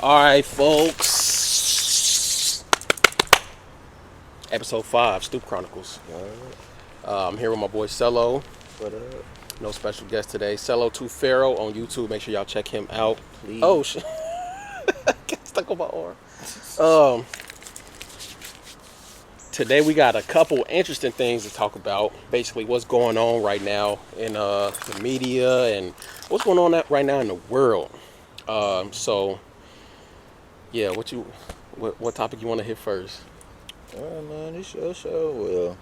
All right, folks. Episode 5, Stoop Chronicles. I'm here with my boy Cello. What up? No special guest today. Cello 2 Pharaoh on YouTube. Make sure y'all check him out. Please. Oh, shit. Get stuck on my arm. Today we got a couple interesting things to talk about. Basically, what's going on right now in the media and what's going on right now in the world. Yeah, what topic you want to hit first? Man, it's your show. Well,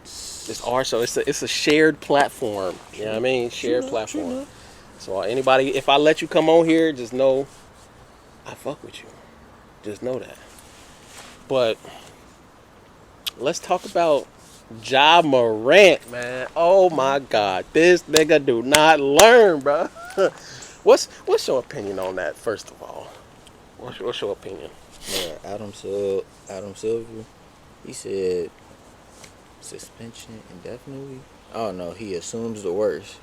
It's our show. It's a shared platform. You know what I mean? Shared platform. So anybody, if I let you come on here, just know I fuck with you. Just know that. But let's talk about Ja Morant, man. Oh my God, this nigga do not learn, bro. What's your opinion on that? First of all, what's your opinion? yeah, Adam Silver, he said suspension indefinitely. Oh no, he assumes the worst.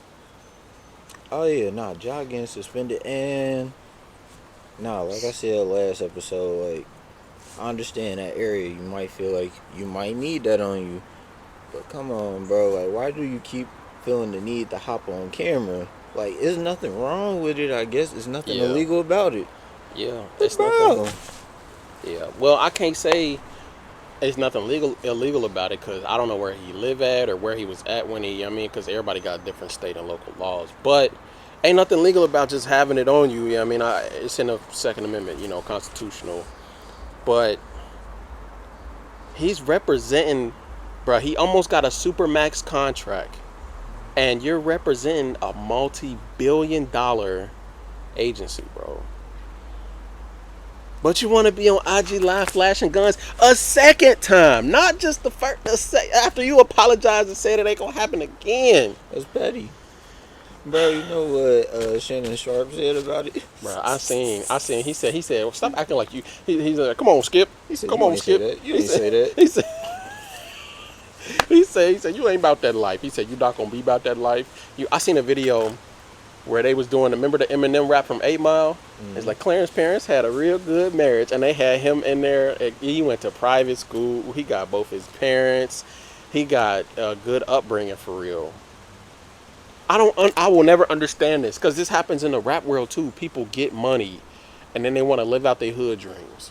Oh yeah, nah, Ja getting suspended and like I said last episode, like I understand that area. You might feel like you might need that on you, but come on, bro. Like, why do you keep feeling the need to hop on camera? Like, there's nothing wrong with it. I guess there's nothing illegal about it. Yeah, But it's bro, nothing. Yeah, well, I can't say it's nothing illegal about it because I don't know where he live at or where he was at when he. I mean, because everybody got different state and local laws, but ain't nothing legal about just having it on you. Yeah, I mean, it's in the Second Amendment, constitutional. But he's representing, bro. He almost got a supermax contract, and you're representing a multi-billion-dollar agency, bro. But you want to be on IG Live flashing guns a second time, not just the first. After you apologize and say that ain't gonna happen again. that's petty. Bro, you know what Shannon Sharp said about it? Bro, I seen. He said, well, stop acting like you. He's like, come on, Skip. He said, come you on, ain't Skip. say that. You ain't say that. He said, you ain't about that life. He said, you not gonna be about that life. I seen a video where they was doing. Remember the Eminem rap from 8 Mile? Mm-hmm. It's like Clarence's parents had a real good marriage, and they had him in there. He went to private school. He got both his parents. He got a good upbringing for real. I will never understand this because this happens in the rap world too. People get money and then they want to live out their hood dreams.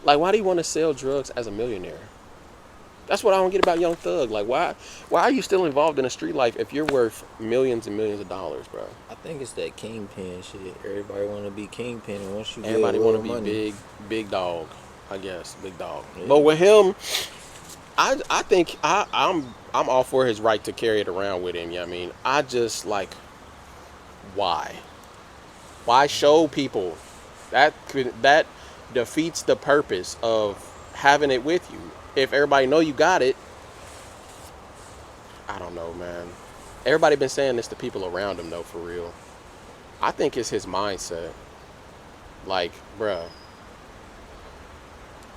Like, why do you want to sell drugs as a millionaire? That's what I don't get about Young Thug. Like, why are you still involved in a street life if you're worth millions and millions of dollars, bro? I think it's that kingpin shit. Everybody want to be kingpin, and once you everybody want to be money, big dog. I guess big dog. Yeah. But with him, I think I'm all for his right to carry it around with him. You know what I mean? I just like, why show people that defeats the purpose of having it with you. If everybody know you got it, I don't know, man. Everybody been saying this to people around him though, for real. I think it's his mindset. Like, bruh.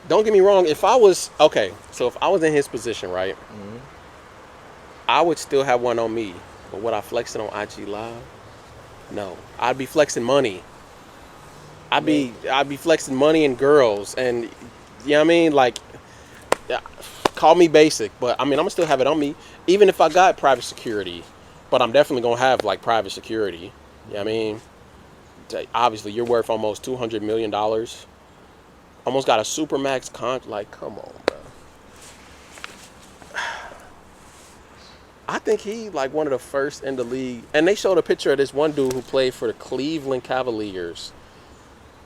Don't get me wrong. If I was in his position, right, mm-hmm. I would still have one on me. But would I flex it on IG Live? No. I'd be flexing money. I'd be flexing money and girls, and you know what I mean? Like, call me basic, but I mean, I'm gonna still have it on me, even if I got private security. But I'm definitely gonna have like private security. You know what I mean? Obviously, you're worth almost $200 million. Almost got a supermax contract. Like, come on, bro. I think he like one of the first in the league. And they showed a picture of this one dude who played for the Cleveland Cavaliers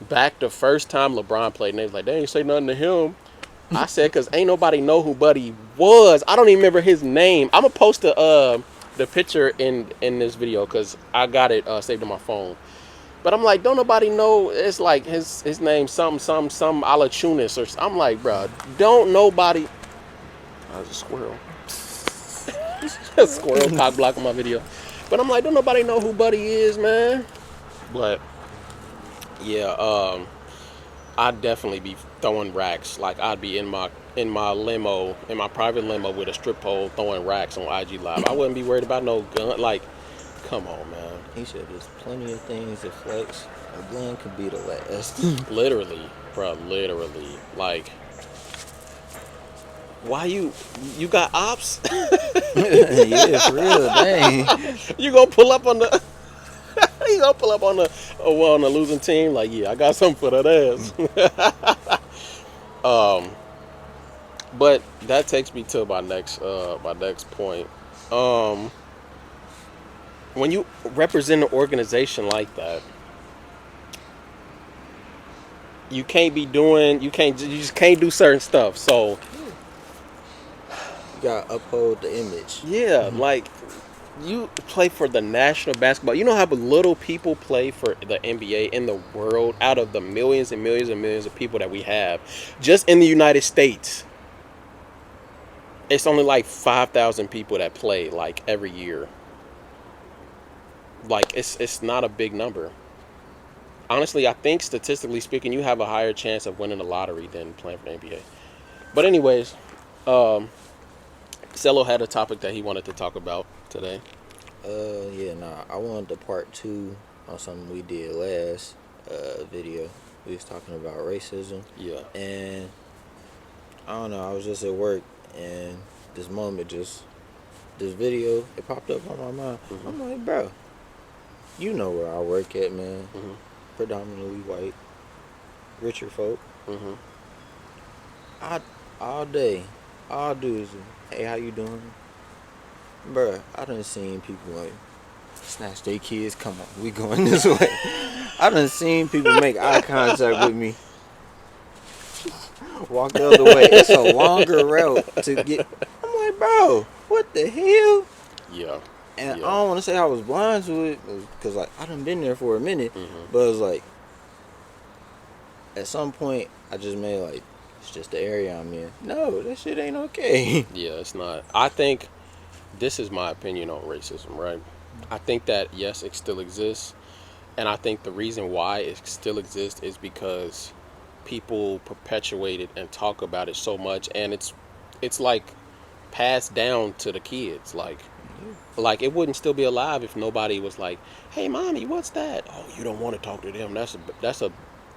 back the first time LeBron played. And they was like, they ain't say nothing to him. I said, because ain't nobody know who Buddy was. I don't even remember his name. I'm going to post the picture in this video because I got it saved on my phone. But I'm like, don't nobody know. It's like his name, some Alachunas or I'm like, bro, don't nobody. Oh, there's a squirrel. A squirrel cock blocking my video. But I'm like, don't nobody know who Buddy is, man. But yeah, I'd definitely be throwing racks. Like, I'd be in my limo, in my private limo with a strip pole throwing racks on IG Live. I wouldn't be worried about no gun. Like, come on, man. He said there's plenty of things that flex. A gun could be the last. Literally, bro. Literally, like, why you got ops? Yeah, for real, dang. You gonna pull up on the you gonna pull up on the on the losing team? Like, yeah, I got something for that ass. But that takes me to my next point. Um, when you represent an organization like that, you just can't do certain stuff. So You gotta uphold the image. yeah, like you play for the national basketball. You know how little people play for the NBA in the world out of the millions and millions and millions of people that we have, just in the United States. It's only like 5,000 people that play like every year. Like it's not a big number. Honestly, I think statistically speaking, you have a higher chance of winning the lottery than playing for the NBA. But anyways, um, Cello had a topic that he wanted to talk about today. Yeah, nah. I wanted the part two on something we did last video. We was talking about racism, Yeah. and I don't know. I was just at work, and this moment, just this video, it popped up on my mind. Mm-hmm. I'm like, bro, you know where I work at, man. Mm-hmm. Predominantly white, richer folk. Mm-hmm. I all day, all I do is, hey, how you doing, bruh? I done seen people like snatch their kids. Come on, we going this way. I done seen people make eye contact with me. Walk the other way. It's a longer route to get. I'm like, bro, what the hell? Yeah. And I Yeah. don't want to say I was blind to it, because like I done been there for a minute, Mm-hmm. but it was like at some point I just made like it's just the area I'm in. No, that shit ain't okay. Yeah, it's not. I think this is my opinion on racism, right? I think that yes, it still exists, and I think the reason why it still exists is because people perpetuate it and talk about it so much, and it's like passed down to the kids. Like it wouldn't still be alive if nobody was like, "Hey, mommy, what's that?" Oh, you don't want to talk to them. That's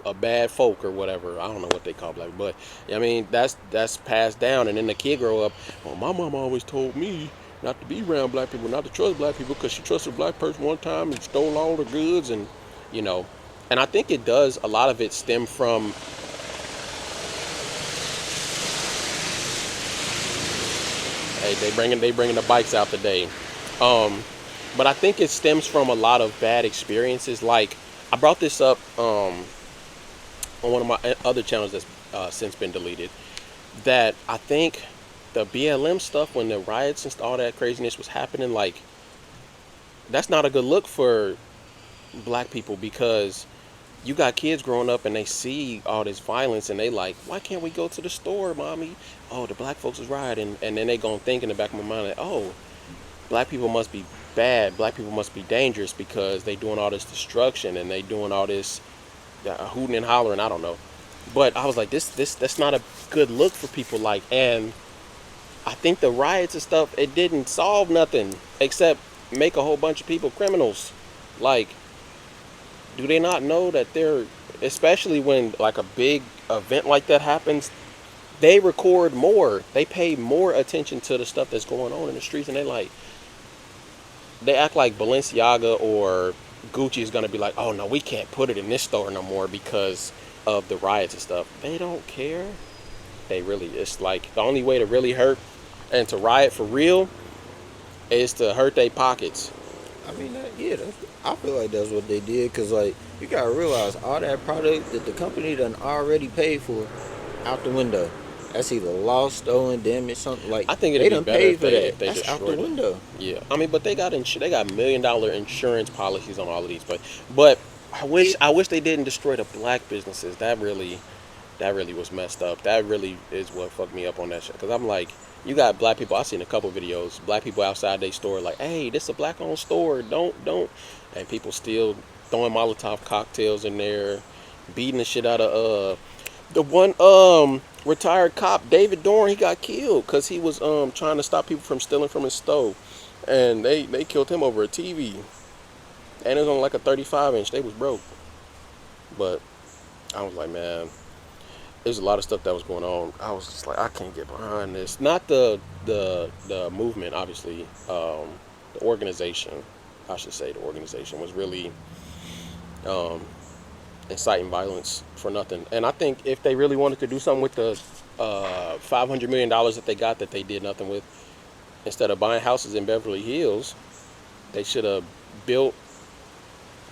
a bad folk or whatever. I don't know what they call black, but I mean that's passed down, and then the kid grow up. Well, my mom always told me not to be around black people, not to trust black people, because she trusted a black person one time and stole all the goods, and you know. And I think it does. A lot of it stem from. Hey, they bringing the bikes out today. But I think it stems from a lot of bad experiences. Like I brought this up on one of my other channels that's since been deleted. That I think the BLM stuff, when the riots and all that craziness was happening, like that's not a good look for black people, because you got kids growing up and they see all this violence and they like, why can't we go to the store, mommy? Oh, the black folks is rioting, and then they gonna think in the back of my mind that, oh, black people must be bad, black people must be dangerous because they doing all this destruction and they doing all this hooting and hollering. I don't know, but I was like, this that's not a good look for people. Like, and I think the riots and stuff, it didn't solve nothing except make a whole bunch of people criminals. Like, do they not know that they're, especially when like a big event like that happens, they record more, they pay more attention to the stuff that's going on in the streets, and they act like Balenciaga or Gucci is gonna be like, oh no, we can't put it in this store no more because of the riots and stuff. They don't care. It's like the only way to really hurt and to riot for real is to hurt their pockets. I mean, I feel like that's what they did, because like you gotta realize all that product that the company done already paid for out the window. That's either lost, stolen, damaged, something like. I think they it'd be done better paid if for they, that. if they That's out the destroyed it. window. Yeah, I mean, but they got $1 million insurance policies on all of these, but I wish they didn't destroy the black businesses. That really was messed up. That really is what fucked me up on that shit. Because I'm like, you got black people. I've seen a couple videos. Black people outside their store like, hey, this is a black-owned store. Don't. And people still throwing Molotov cocktails in there, beating the shit out of the one retired cop, David Dorn. He got killed because he was trying to stop people from stealing from his stove, and they killed him over a TV. and it was on like a 35 inch. They was broke, but I was like, man, there's a lot of stuff that was going on. I was just like, I can't get behind this. Not the movement, obviously. The organization, I should say, the organization was really um, inciting violence for nothing. And I think if they really wanted to do something with the $500 million that they got that they did nothing with, instead of buying houses in Beverly Hills, they should have built.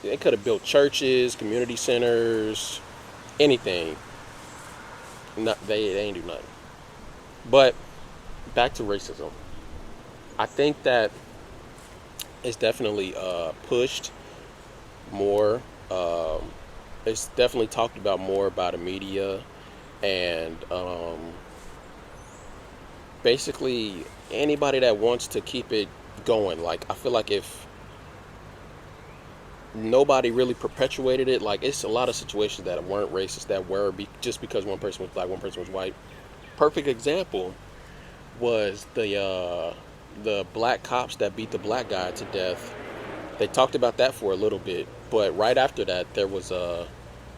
They could have built churches, community centers, anything. Not, they ain't do nothing. But back to racism. I think that it's definitely pushed more. It's definitely talked about more by the media, and basically anybody that wants to keep it going. Like I feel like if nobody really perpetuated it, like it's a lot of situations that weren't racist that were just because one person was black, one person was white. Perfect example was the black cops that beat the black guy to death. They talked about that for a little bit, but right after that, there was a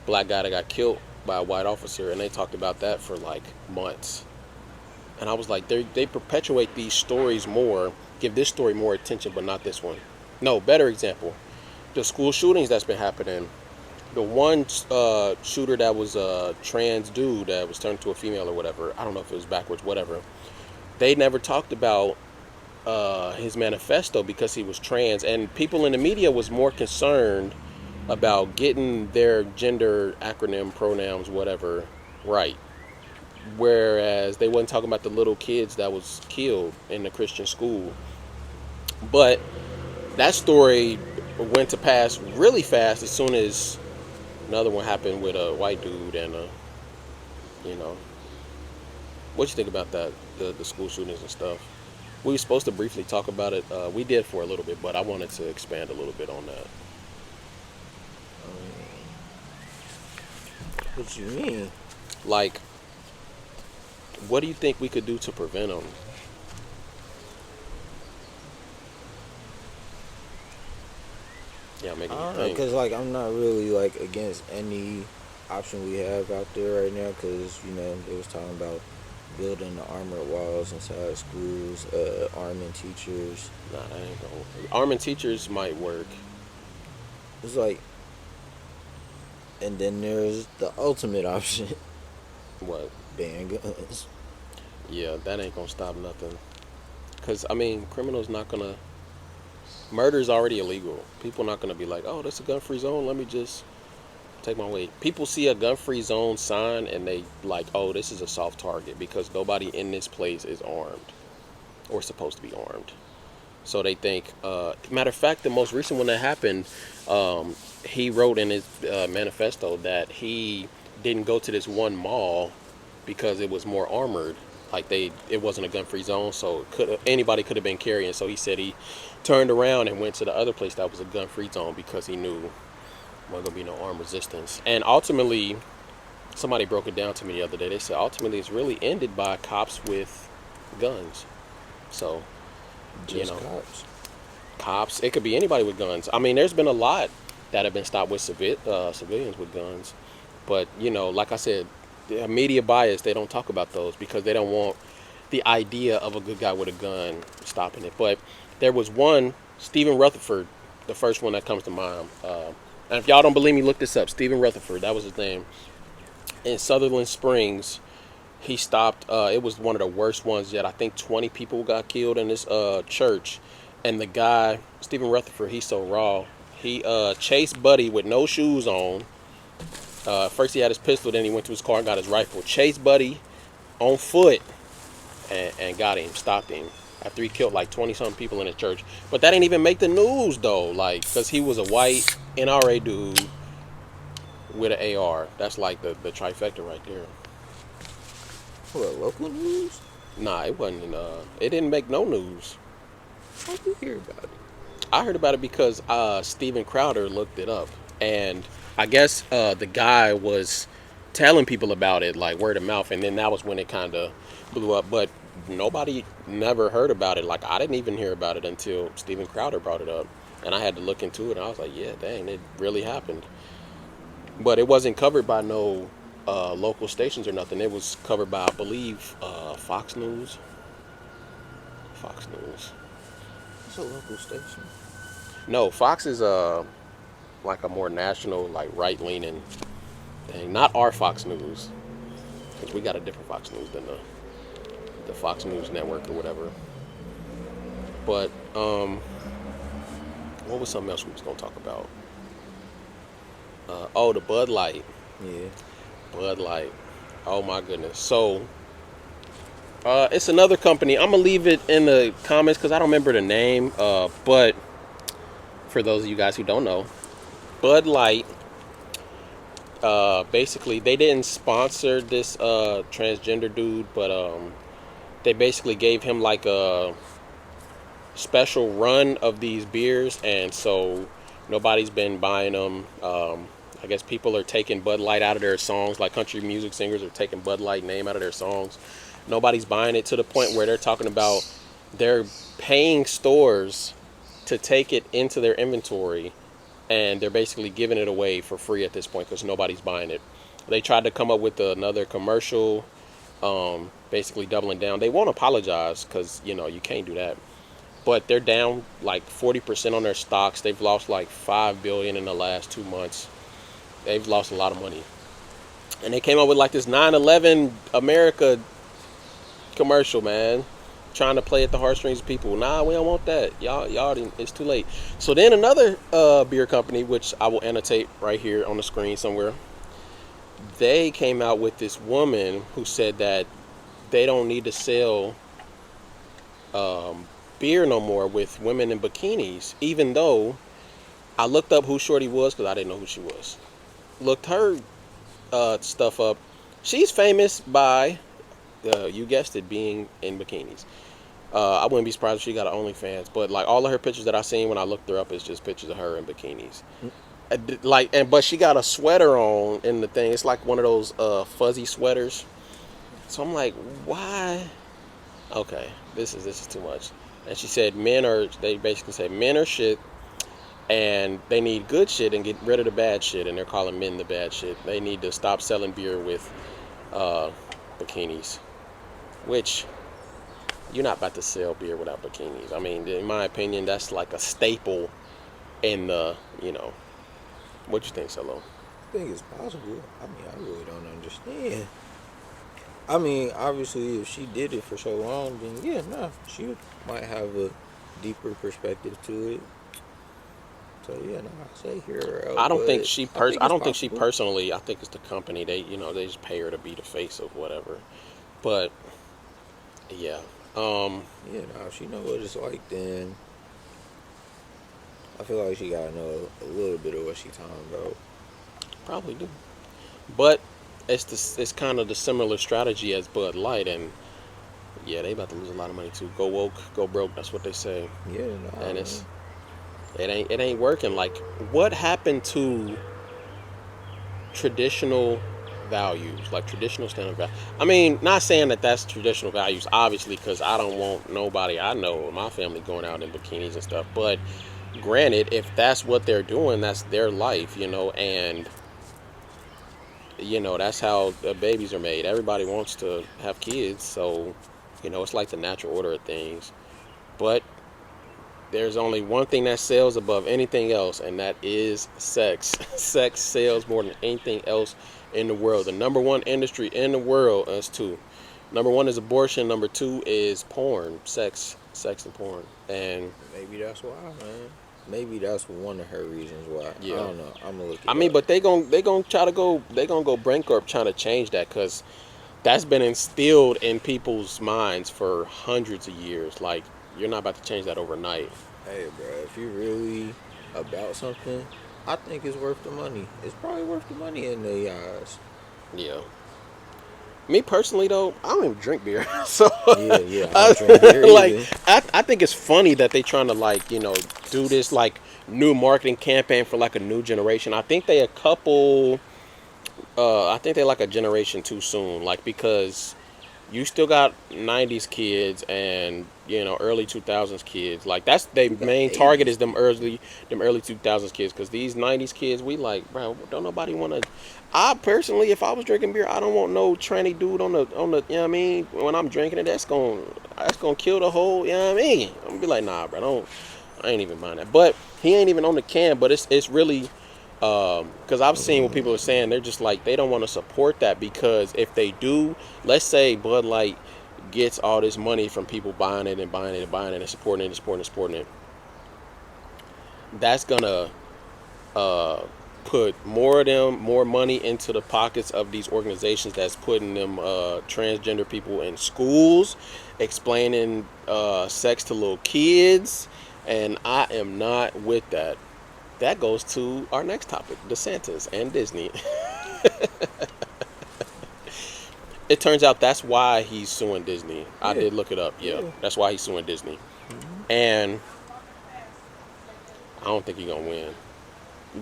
black guy that got killed by a white officer, and they talked about that for like months. And I was like, they perpetuate these stories more, give this story more attention, but not this one. No, better example, the school shootings that's been happening. The one shooter that was a trans dude that was turned to a female or whatever. I don't know if it was backwards, whatever. They never talked about his manifesto because he was trans, and people in the media was more concerned about getting their gender acronym, pronouns, whatever, right. Whereas they wasn't talking about the little kids that was killed in the Christian school. But that story went to pass really fast as soon as another one happened with a white dude and you know. What you think about that? The school shootings and stuff. We were supposed to briefly talk about it. We did for a little bit, but I wanted to expand a little bit on that. What you mean? Like, what do you think we could do to prevent them? Yeah, making I you don't know, think. cause like I'm not really like against any option we have out there right now, cause they was talking about building the armored walls inside schools, arming teachers. Nah, that ain't gonna. Arming teachers might work. It's like, and then there's the ultimate option: What? ban guns. Yeah, that ain't gonna stop nothing. Cause I mean, criminals not gonna. Murder's already illegal. People not gonna be like, oh, that's a gun-free zone. Let me just take my weight. People see a gun-free zone sign and they like, oh, this is a soft target because nobody in this place is armed or supposed to be armed. So they think. Matter of fact, the most recent one that happened, he wrote in his manifesto that he didn't go to this one mall because it was more armored. Like it wasn't a gun-free zone, so anybody could have been carrying. So he said he turned around and went to the other place that was a gun-free zone because he knew there wasn't gonna be no armed resistance. And ultimately, somebody broke it down to me the other day. They said ultimately it's really ended by cops with guns. So, Just cops. Cops. It could be anybody with guns. I mean, there's been a lot that have been stopped with civilians with guns, but like I said, the media bias. They don't talk about those because they don't want the idea of a good guy with a gun stopping it. But there was one, Stephen Rutherford, the first one that comes to mind. And if y'all don't believe me, look this up. Stephen Rutherford, that was his name. In Sutherland Springs, he stopped. It was one of the worst ones yet. I think 20 people got killed in this church. And the guy, Stephen Rutherford, he's so raw. He chased Buddy with no shoes on. First he had his pistol, then he went to his car and got his rifle. Chased Buddy on foot and got him, stopped him. After he killed like 20-something people in his church. But that didn't even make the news though. Like, because he was a white NRA dude with an AR. That's like the trifecta right there. What, local news? Nah, it wasn't. It didn't make no news. How'd you hear about it? I heard about it because Steven Crowder looked it up, and I guess the guy was telling people about it, like word of mouth, and then that was when it kind of blew up. But nobody never heard about it. Like I didn't even hear about it until Steven Crowder brought it up. And I had to look into it, and I was like, yeah, dang, it really happened. But it wasn't covered by no local stations or nothing. It was covered by, I believe, Fox News. Fox News. It's a local station. No, Fox is like a more national, like right leaning thing. Not our Fox News, because we got a different Fox News than the Fox News network or whatever. But what was something else we was gonna talk about? Oh, the Bud Light. Yeah. Bud Light. Oh my goodness. So it's another company. I'm gonna leave it in the comments because I don't remember the name. But for those of you guys who don't know, Bud Light. Basically, they didn't sponsor this transgender dude, but they basically gave him like a special run of these beers, and so nobody's been buying them. I guess people are taking Bud Light out of their songs, like country music singers are taking Bud Light name out of their songs. Nobody's buying it to the point where they're talking about they're paying stores to take it into their inventory, and they're basically giving it away for free at this point because nobody's buying it. They tried to come up with another commercial, basically doubling down. They won't apologize because you can't do that. But they're down like 40% on their stocks. They've lost like 5 billion in the last 2 months. They've lost a lot of money, and they came up with like this 9/11 America commercial, man, trying to play at the heartstrings of people. Nah, we don't want that. Y'all, it's too late. So then another beer company, which I will annotate right here on the screen somewhere, they came out with this woman who said that they don't need to sell beer no more with women in bikinis, even though I looked up who Shorty was because I didn't know who she was. Looked her stuff up. She's famous by, you guessed it, being in bikinis. I wouldn't be surprised if she got an OnlyFans, but like all of her pictures that I seen when I looked her up is just pictures of her in bikinis. But she got a sweater on in the thing. It's like one of those fuzzy sweaters. So I'm like, why? Okay, this is too much. And she said they basically said men are shit, and they need good shit and get rid of the bad shit, and they're calling men the bad shit. They need to stop selling beer with bikinis, which you're not about to sell beer without bikinis. I mean, in my opinion, that's like a staple in the. What you think, Solo? I think it's possible. I mean, I really don't understand. I mean, obviously, if she did it for so long, then yeah, nah, she might have a deeper perspective to it. So yeah, no, I say hear her out. I don't think I don't think she possible. personally. I think it's the company. They just pay her to be the face of whatever. But yeah, Yeah, no, if she know what it's like, then I feel like she gotta know a little bit of what she talking about. probably do. But it's kind of the similar strategy as Bud Light, and yeah, they about to lose a lot of money too. Go woke, go broke. That's what they say, Yeah, no, and man. it ain't working. Like, what happened to traditional values, like traditional standard values? I mean, not saying that that's traditional values, obviously, because I don't want nobody I know or my family going out in bikinis and stuff. But granted, if that's what they're doing, that's their life, and that's how babies are made. Everybody wants to have kids, so it's like the natural order of things. But there's only one thing that sells above anything else, and that is sex. Sex sells more than anything else in the world. The number one industry in the world is two. Number one is abortion. Number two is porn, sex and porn. And Maybe that's why, man. Maybe that's one of her reasons why. I yeah, don't know. I'm gonna look I it mean, up. but they gonna try to go bankrupt trying to change that, because that's been instilled in people's minds for hundreds of years. Like, you're not about to change that overnight. Hey, bro, if you really about something, I think it's worth the money. It's probably worth the money in their eyes. Yeah. Me personally, though, I don't even drink beer, so Yeah, yeah. I don't drink beer like, either. I think it's funny that they trying to, like, do this like new marketing campaign for like a new generation. I think they a couple. I think they like a generation too soon, like, because you still got 90s kids and early 2000s kids. Like that's their You got main target is 80s them kids. early 2000s kids, because these 90s kids, we like, bro, don't nobody want to. I personally, if I was drinking beer, I don't want no tranny dude on the you know what I mean, when I'm drinking it, that's gonna kill the whole, you know what I mean. I'm gonna be like, nah, bro, don't. I ain't even mind that. But he ain't even on the can. But it's really, because I've seen what people are saying. They're just like, they don't want to support that, because if they do, let's say Bud Light gets all this money from people buying it and buying it and buying it and supporting it and supporting it and supporting it, that's gonna put more money into the pockets of these organizations that's putting them transgender people in schools, explaining sex to little kids, and I am not with that. That goes to our next topic: DeSantis and Disney. It turns out that's why he's suing Disney. I Yeah, did look it up. Yeah, yeah. that's why he's suing Disney, Hmm. and I don't think he's gonna win,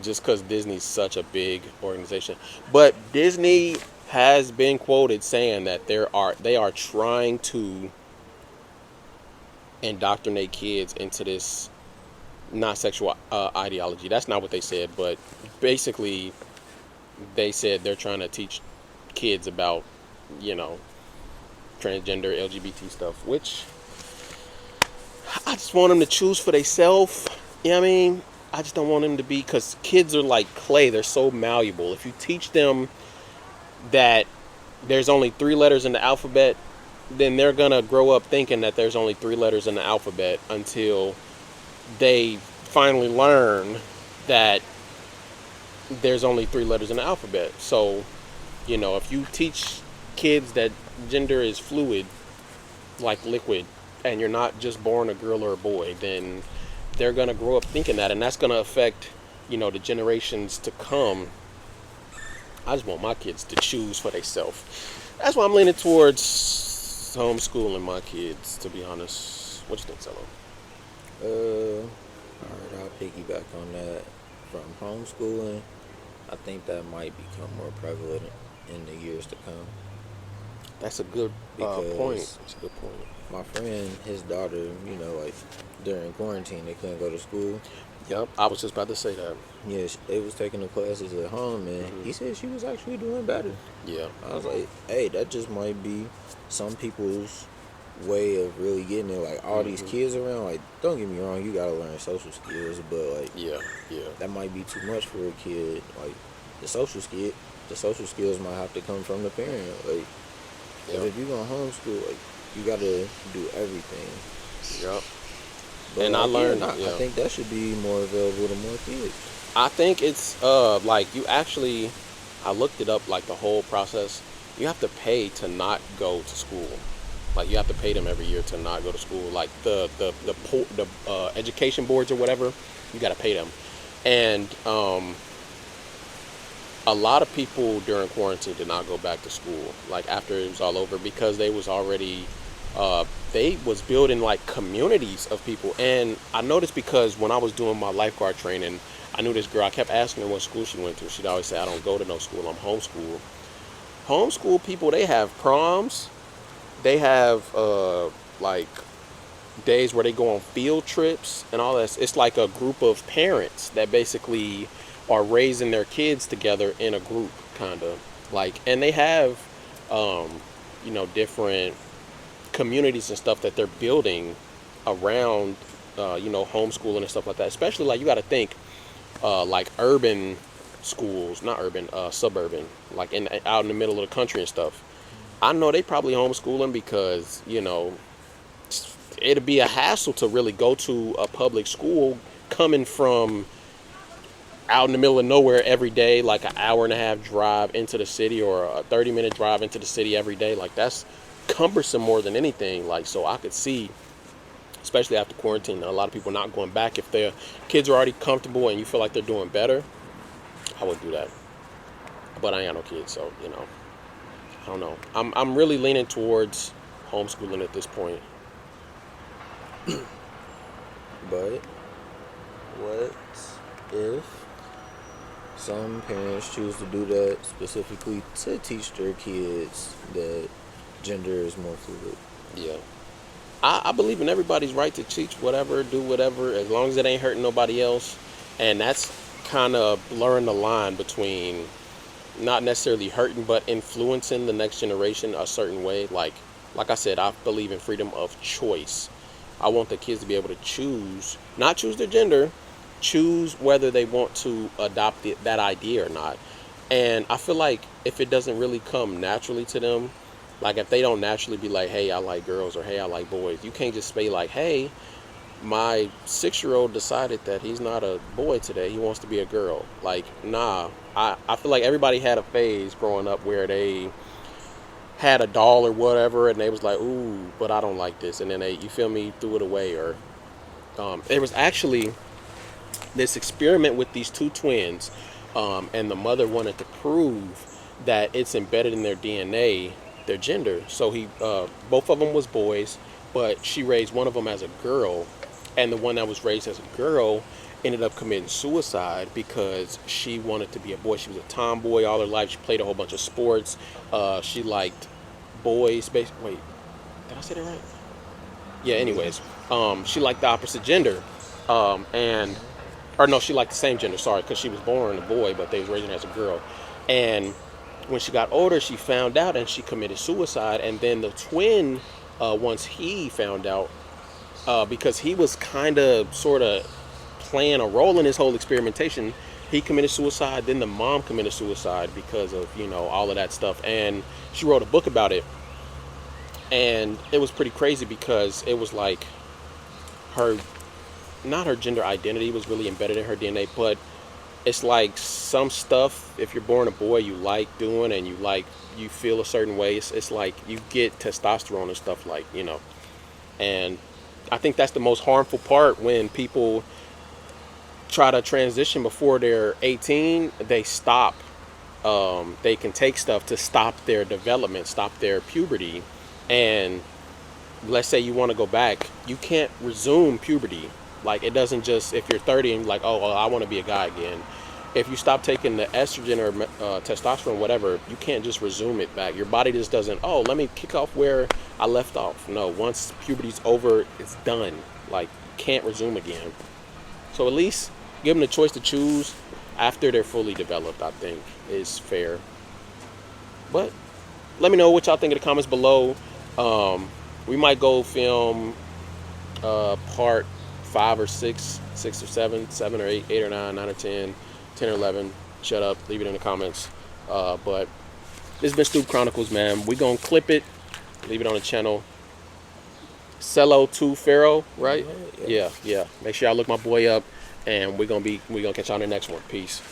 just because Disney's such a big organization. But Disney has been quoted saying that they are trying to indoctrinate kids into this not sexual ideology. That's not what they said, but basically they said they're trying to teach kids about, you know, transgender LGBT stuff, which I just want them to choose for themselves. You know what I mean? I just don't want them to be, because kids are like clay. They're so malleable. If you teach them that there's only three letters in the alphabet, then they're gonna grow up thinking that there's only three letters in the alphabet until they finally learn that there's only three letters in the alphabet. So, if you teach kids that gender is fluid, like liquid, and you're not just born a girl or a boy, then they're gonna grow up thinking that, and that's gonna affect, the generations to come. I just want my kids to choose for themselves. That's why I'm leaning towards homeschooling my kids, to be honest. What you think, Solo? Alright, I'll piggyback on that. From homeschooling, I think that might become more prevalent in the years to come That's a good point. because That's a good point. my friend, his daughter, like during quarantine, they couldn't go to school. Yep, I was just about to say that. Yes, they was taking the classes at home, and Hmm. he said she was actually doing better. Yeah. I was like, hey, that just might be some people's way of really getting it. Like all these Hmm. kids around, like don't get me wrong, you gotta learn social skills, but like Yeah. Yeah. that might be too much for a kid. Like the social skill, the social skills might have to come from the parent. Like, 'cause Yep. if you gonna homeschool, like you gotta do everything. Yep. But And I like, yeah, learned. nah, I Yeah. think that should be more available to more kids. I think it's like you actually. I looked it up, like the whole process. You have to pay to not go to school. Like you have to pay them every year to not go to school. Like the education boards or whatever, you got to pay them. And a lot of people during quarantine did not go back to school. Like after it was all over, because they was already they was building like communities of people. And I noticed, because when I was doing my lifeguard training, I knew this girl. I kept asking her what school she went to. She'd always say, "I don't go to no school. I'm homeschooled." Homeschool people, they have proms. They have like days where they go on field trips and all that. It's like a group of parents that basically are raising their kids together in a group, kind of like, and they have um, different communities and stuff that they're building around homeschooling and stuff like that. Especially, like, you got to think like urban schools, not urban, suburban, like out in the middle of the country and stuff. I know they probably homeschooling because it'd be a hassle to really go to a public school coming from out in the middle of nowhere every day, like an hour and a half drive into the city, or a 30-minute drive into the city every day. Like, that's cumbersome more than anything. Like, so I could see, especially after quarantine, a lot of people not going back. If their kids are already comfortable and you feel like they're doing better, I would do that. But I ain't got no kids, so I don't know. I'm really leaning towards homeschooling at this point. But what if some parents choose to do that specifically to teach their kids that gender is more fluid. Yeah. I believe in everybody's right to teach whatever, do whatever, as long as it ain't hurting nobody else. And that's kind of blurring the line between not necessarily hurting, but influencing the next generation a certain way. Like I said, I believe in freedom of choice. I want the kids to be able to choose, not choose their gender, choose whether they want to adopt that idea or not. And I feel like if it doesn't really come naturally to them, like if they don't naturally be like, hey, I like girls or hey, I like boys, you can't just be like, hey, my 6-year-old decided that he's not a boy today. He wants to be a girl. Like, nah. I feel like everybody had a phase growing up where they had a doll or whatever and they was like, ooh, but I don't like this. And then they, you feel me, threw it away. Or there was actually this experiment with these two twins, and the mother wanted to prove that it's embedded in their DNA, their gender. So both of them was boys, but she raised one of them as a girl, and the one that was raised as a girl ended up committing suicide because she wanted to be a boy. She was a tomboy all her life. She played a whole bunch of sports. She liked boys. Wait, did I say that right? Yeah. Anyways, she liked the opposite gender, and or no, she liked the same gender. Sorry, because she was born a boy, but they was raising her as a girl. And when she got older, she found out and she committed suicide. And then the twin, once he found out, because he was kind of sort of playing a role in this whole experimentation, he committed suicide. Then the mom committed suicide because of all of that stuff. And she wrote a book about it. And it was pretty crazy because it was like her, not her gender identity was really embedded in her DNA, but it's like some stuff, if you're born a boy, you like doing and you feel a certain way. It's like you get testosterone and stuff, and I think that's the most harmful part when people try to transition before they're 18. They stop. They can take stuff to stop their development, stop their puberty. And let's say you want to go back, you can't resume puberty. Like, it doesn't just, if you're 30 and like, oh, well, I want to be a guy again. If you stop taking the estrogen or testosterone, whatever, you can't just resume it back. Your body just doesn't, oh, let me kick off where I left off. No, once puberty's over, it's done. Like, you can't resume again. So at least give them the choice to choose after they're fully developed, I think, is fair. But let me know what y'all think in the comments below. We might go film part 5 or 6, 6 or 7, 7 or 8, 8 or 9, 9 or 10, 10 or 11. Shut up, leave it in the comments. But this has been Stoop Chronicles, man. We gonna clip it, leave it on the channel. Cello 2 Pharaoh, right? Yeah. Make sure y'all look my boy up, and we're gonna catch y'all on the next one. Peace.